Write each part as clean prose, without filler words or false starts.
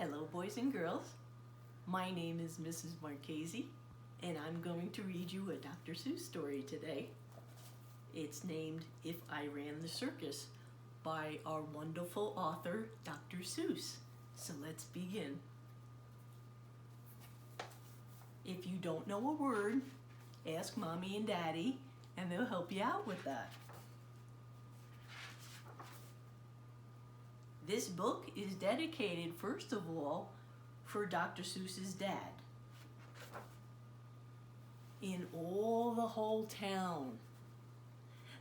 Hello, boys and girls. My name is Mrs. Markayzee, and I'm going to read you a Dr. Seuss story today. It's named If I Ran the Circus by our wonderful author, Dr. Seuss. So let's begin. If you don't know a word, ask Mommy and Daddy, and they'll help you out with that. This book is dedicated, first of all, for Dr. Seuss's dad. In all the whole town,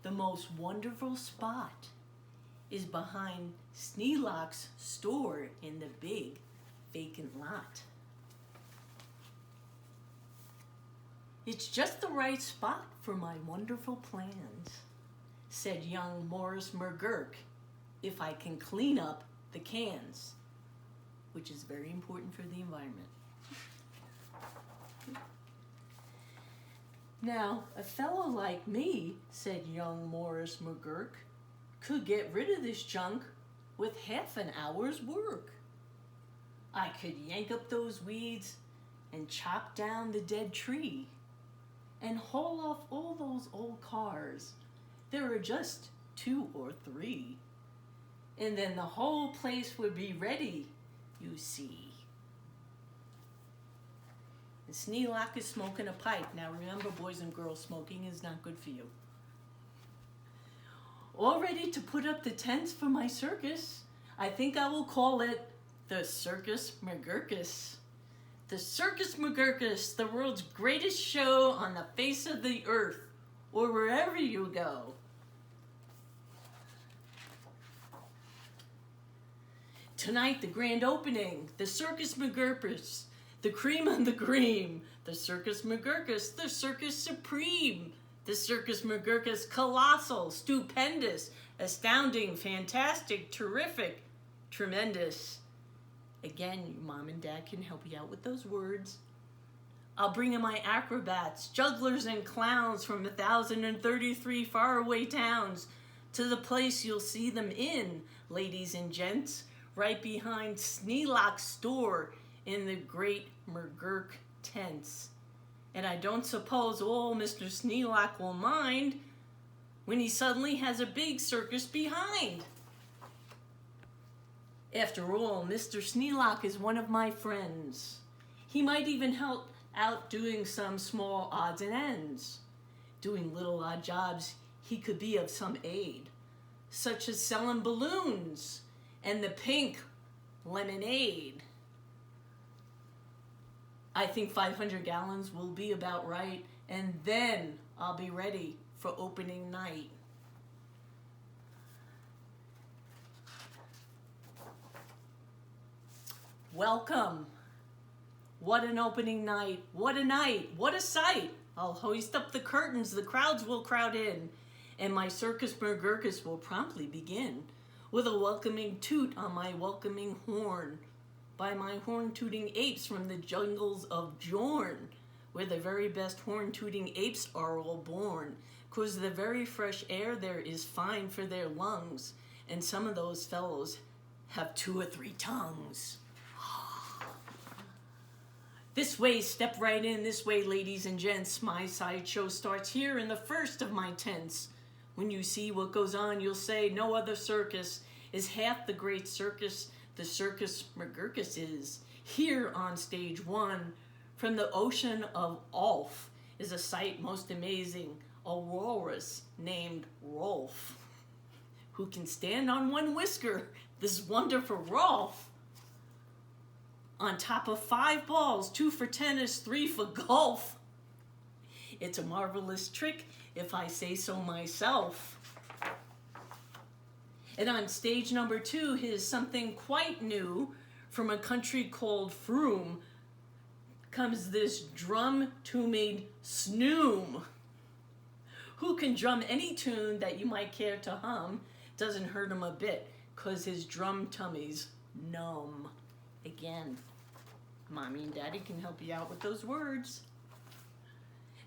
the most wonderful spot is behind Sneelock's store in the big vacant lot. It's just the right spot for my wonderful plans, said young Morris McGurk, if I can clean up the cans, which is very important for the environment. Now, a fellow like me, said young Morris McGurk, could get rid of this junk with half an hour's work. I could yank up those weeds and chop down the dead tree and haul off all those old cars. There are just 2 or 3. And then the whole place would be ready, you see. And Sneelock is smoking a pipe. Now remember, boys and girls, smoking is not good for you. All ready to put up the tents for my circus. I think I will call it the Circus McGurkus. The Circus McGurkus, the world's greatest show on the face of the earth, or wherever you go. Tonight, the grand opening, the Circus McGurkus, the cream of the cream, the Circus McGurkus, the Circus Supreme, the Circus McGurkus colossal, stupendous, astounding, fantastic, terrific, tremendous. Again, your mom and dad can help you out with those words. I'll bring in my acrobats, jugglers and clowns from 1,033 faraway towns to the place you'll see them in, ladies and gents, right behind Sneelock's store in the great McGurk tents. And I don't suppose old Mr. Sneelock will mind when he suddenly has a big circus behind. After all, Mr. Sneelock is one of my friends. He might even help out doing some small odds and ends. Doing little odd jobs, he could be of some aid, such as selling balloons and the pink lemonade. I think 500 gallons will be about right, and then I'll be ready for opening night. Welcome. What an opening night. What a night. What a sight. I'll hoist up the curtains. The crowds will crowd in, and my Circus McGurkus will promptly begin with a welcoming toot on my welcoming horn by my horn-tooting apes from the jungles of Jorn, where the very best horn-tooting apes are all born, 'cause the very fresh air there is fine for their lungs, and some of those fellows have 2 or 3 tongues. This way, step right in, this way, ladies and gents. My sideshow starts here in the first of my tents. When you see what goes on, you'll say no other circus is half the great circus the Circus McGurkus is. Here on stage 1, from the ocean of Ulf, is a sight most amazing. A walrus named Rolf, who can stand on 1 whisker, this wonderful Rolf, on top of 5 balls, 2 for tennis, 3 for golf. It's a marvelous trick, if I say so myself. And on stage number 2 is something quite new. From a country called Froome comes this drum-tuning Snoom, who can drum any tune that you might care to hum. Doesn't hurt him a bit, 'cause his drum tummy's numb. Again, Mommy and Daddy can help you out with those words.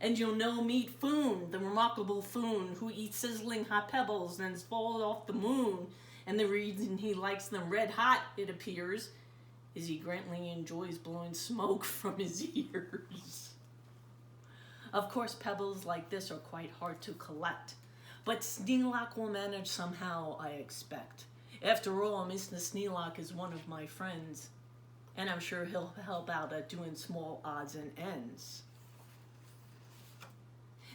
And you'll know meet Foon, the remarkable Foon, who eats sizzling hot pebbles and falls off the moon. And the reason he likes them red hot, it appears, is he greatly enjoys blowing smoke from his ears. Of course, pebbles like this are quite hard to collect, but Sneelock will manage somehow, I expect. After all, Mr. Sneelock is one of my friends, and I'm sure he'll help out at doing small odds and ends.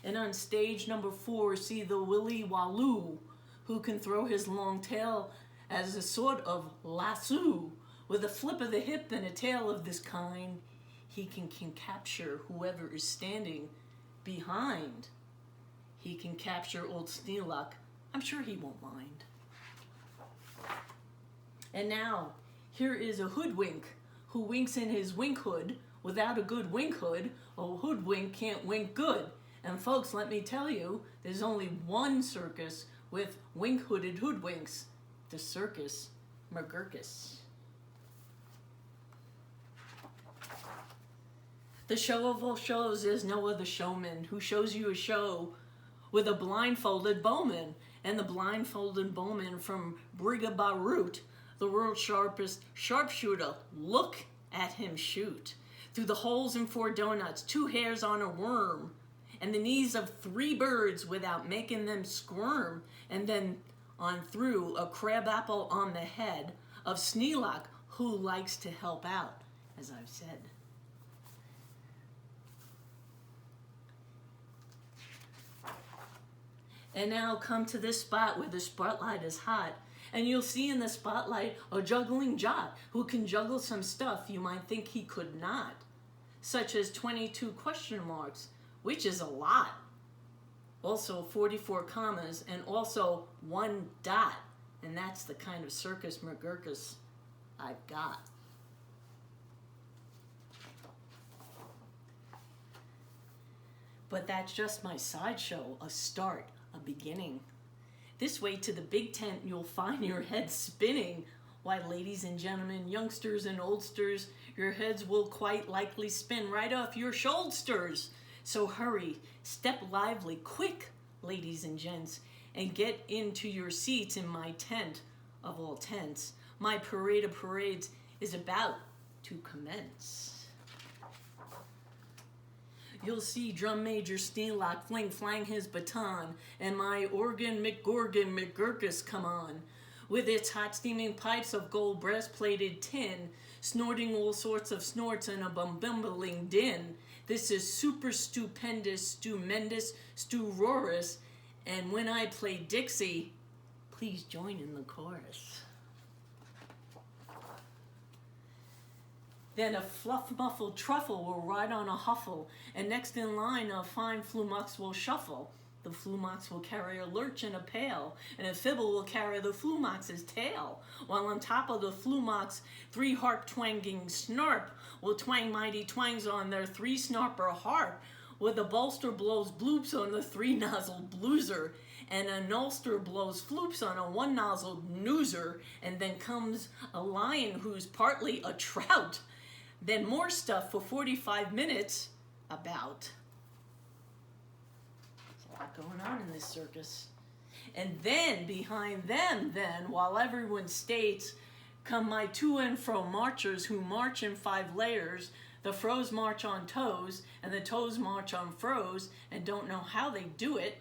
And on stage number 4, see the Willy Waloo, who can throw his long tail as a sort of lasso. With a flip of the hip and a tail of this kind, he can capture whoever is standing behind. He can capture old Sneelock. I'm sure he won't mind. And now, here is a hoodwink who winks in his wink hood. Without a good wink hood, a hoodwink can't wink good. And folks, let me tell you, there's only one circus with wink-hooded hoodwinks, the Circus McGurkus. The show of all shows is no other showman who shows you a show with a blindfolded bowman. And the blindfolded bowman from Brigabarut, the world's sharpest sharpshooter. Look at him shoot. Through the holes in 4 donuts, 2 hairs on a worm, and the knees of 3 birds without making them squirm, and then on through a crab apple on the head of Sneelock, who likes to help out, as I've said. And now come to this spot where the spotlight is hot, and you'll see in the spotlight a juggling jot who can juggle some stuff you might think he could not, such as 22 question marks, which is a lot. Also 44 commas, and also 1 dot, and that's the kind of Circus McGurkus I've got. But that's just my sideshow, a start, a beginning. This way to the big tent you'll find your head spinning. Why, ladies and gentlemen, youngsters and oldsters, your heads will quite likely spin right off your shoulders. So hurry, step lively, quick, ladies and gents, and get into your seats in my tent of all tents. My parade of parades is about to commence. You'll see Drum Major Sneelock fling his baton, and my organ McGorgon McGurkus come on, with its hot steaming pipes of gold brass-plated tin, snorting all sorts of snorts in a bumbling din. This is super stupendous, stupendous, stu-roarous, and when I play Dixie, please join in the chorus. Then a fluff-muffled truffle will ride on a huffle, and next in line a fine flumux will shuffle. The flumux will carry a lurch in a pail, and a fibble will carry the flumox's tail, while on top of the flumux 3 harp-twanging snarp will twang mighty twangs on their 3-snarper harp, with a bolster blows bloops on the 3-nozzle blueser, and a nolster blows floops on a 1-nozzle noozer, and then comes a lion who's partly a trout. Then more stuff for 45 minutes about. There's a lot going on in this circus. And then, behind them, while everyone states, come my to and fro marchers who march in 5 layers. The froze march on toes, and the toes march on froze, and don't know how they do it,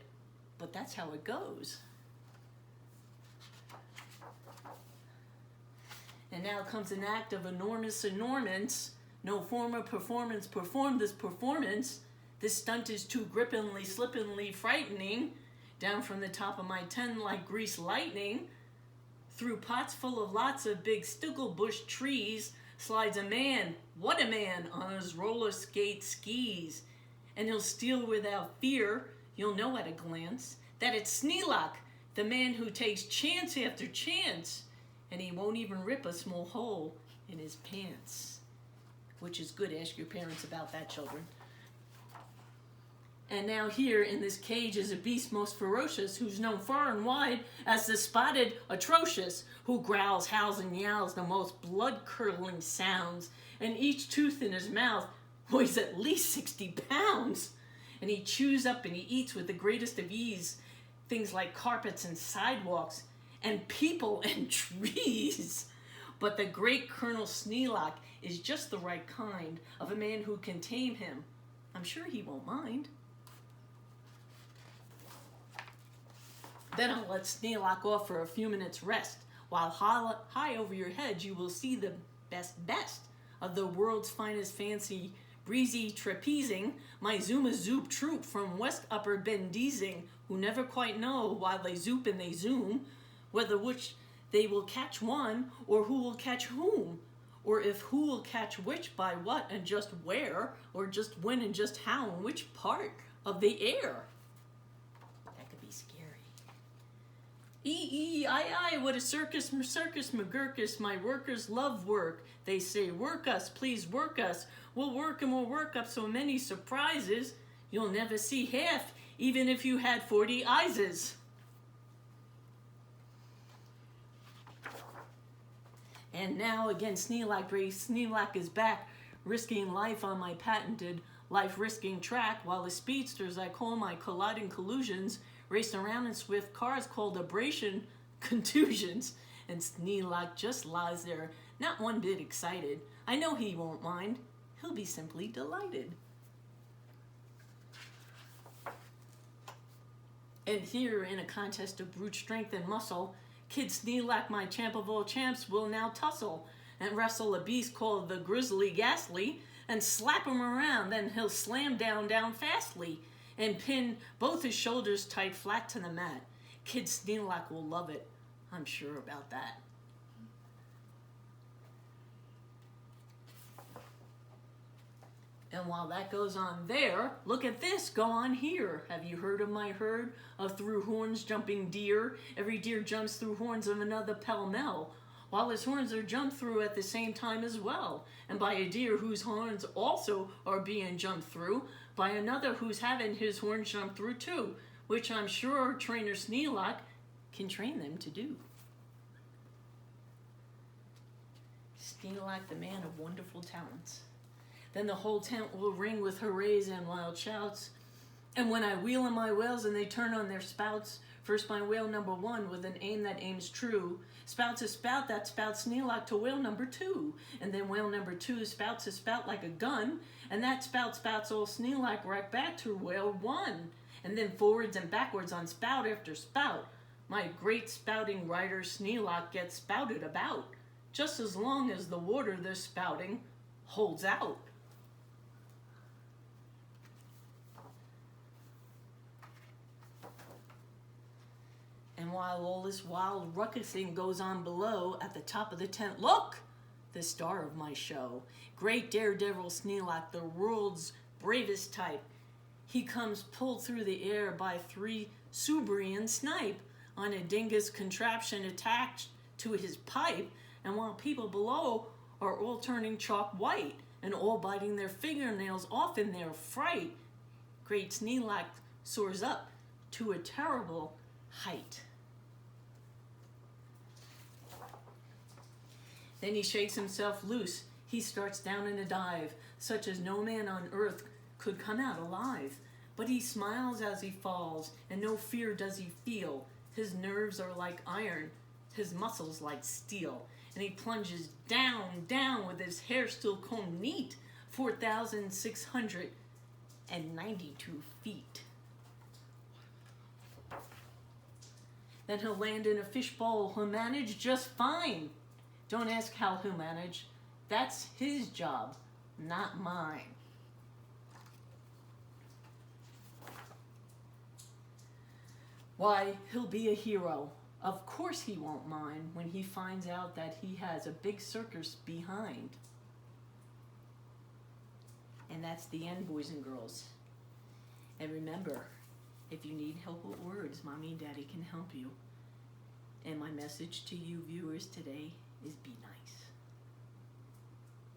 but that's how it goes. And now comes an act of enormous enormance. No former performance performed this performance. This stunt is too grippingly, slippingly frightening. Down from the top of my tent like greased lightning. Through pots full of lots of big sticklebush trees slides a man, what a man, on his roller skate skis. And he'll steal without fear, you'll know at a glance, that it's Sneelock, the man who takes chance after chance. And he won't even rip a small hole in his pants. Which is good, ask your parents about that, children. And now here in this cage is a beast most ferocious, who's known far and wide as the spotted atrocious, who growls, howls, and yowls the most blood-curdling sounds, and each tooth in his mouth weighs at least 60 pounds. And he chews up and he eats with the greatest of ease things like carpets and sidewalks and people and trees. But the great Colonel Sneelock is just the right kind of a man who can tame him. I'm sure he won't mind. Then I'll let Sneelock off for a few minutes rest, while high over your head you will see the best of the world's finest fancy breezy trapezing, my Zoom-a-Zoop troop from West Upper Bendizing, who never quite know while they zoop and they zoom, whether which they will catch one, or who will catch whom, or if who will catch which by what and just where, or just when and just how and which part of the air. That could be scary. I, what a circus McGurkus, my workers love work. They say, work us, please work us. We'll work and we'll work up so many surprises, you'll never see half, even if you had 40 eyes. And now again, Sneelock is back, risking life on my patented life-risking track, while the speedsters I call my colliding collusions raced around in swift cars called abrasion contusions, and Sneelock just lies there, not one bit excited. I know he won't mind. He'll be simply delighted. And here, in a contest of brute strength and muscle, Kid Sneelock, my champ of all champs, will now tussle and wrestle a beast called the Grizzly Ghastly and slap him around. Then he'll slam down fastly and pin both his shoulders tight flat to the mat. Kid Sneelock will love it. I'm sure about that. And while that goes on there, look at this go on here. Have you heard of my herd of through horns jumping deer? Every deer jumps through horns of another pell-mell, while his horns are jumped through at the same time as well, and by a deer whose horns also are being jumped through, by another who's having his horns jumped through too, which I'm sure trainer Sneelock can train them to do. Sneelock, the man of wonderful talents. Then the whole tent will ring with hoorays and wild shouts. And when I wheel in my whales and they turn on their spouts, first my whale number 1 with an aim that aims true, spouts a spout that spouts Sneelock to whale number 2. And then whale number 2 spouts a spout like a gun, and that spouts old Sneelock right back to whale 1. And then forwards and backwards on spout after spout, my great spouting rider Sneelock gets spouted about, just as long as the water they're spouting holds out. And while all this wild ruckusing goes on below, at the top of the tent, look! The star of my show. Great daredevil Sneelock, the world's bravest type. He comes pulled through the air by 3 Subrian snipe on a dingus contraption attached to his pipe, and while people below are all turning chalk white and all biting their fingernails off in their fright, great Sneelock soars up to a terrible height. Then he shakes himself loose. He starts down in a dive, such as no man on earth could come out alive. But he smiles as he falls, and no fear does he feel. His nerves are like iron, his muscles like steel. And he plunges down with his hair still combed neat, 4,692 feet. Then he'll land in a fishbowl. He'll manage just fine. Don't ask how he'll manage. That's his job, not mine. Why, he'll be a hero. Of course he won't mind when he finds out that he has a big circus behind. And that's the end, boys and girls. And remember, if you need help with words, Mommy and Daddy can help you. And my message to you viewers today is be nice.